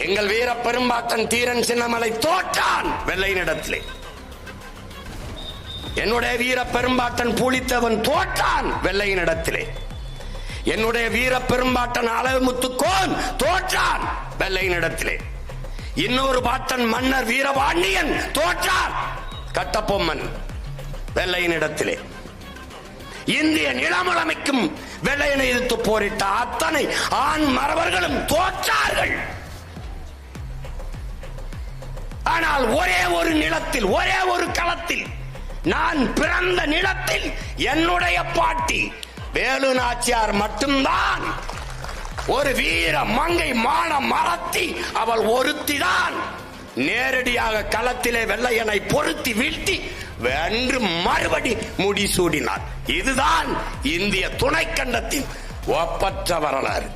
எங்கள் வீர பெரும்பாட்டன் தீரன் சின்னமலை தோற்றான் வெள்ளையனிடத்திலே. என்னுடைய வீர பெரும்பாட்டன் பூலித்தேவன் தோற்றான் வெள்ளையனிடத்திலே. என்னுடைய வீர பெரும்பாட்டன் அழகுமுத்துக்கோன் தோற்றான் வெள்ளையனிடத்திலே. இன்னொரு பாட்டன் மன்னர் வீரபாண்டியன் தோற்றான் கட்டபொம்மன் வெள்ளையனிடத்திலே. இந்திய நிலமுழமைக்கும் வெள்ளையனை எதிர்த்து போரிட்ட அத்தனை ஆண் மறவர்களும் தோற்றார்கள். ஆனால் ஒரே ஒரு நிலத்தில், ஒரே ஒரு களத்தில், நான் பிறந்த நிலத்தில் என்னுடைய பாட்டி வேலு நாச்சியார் மட்டும்தான் ஒரு வீர மங்கை மான மரத்தி, அவள் ஒருத்திதான் நேரடியாக களத்திலே வெள்ளையனை பொருத்தி வீழ்த்தி வென்று மறுபடி முடிசூடினார். இதுதான் இந்திய துணைக்கண்டத்தின் ஒப்பற்ற வரலாறு.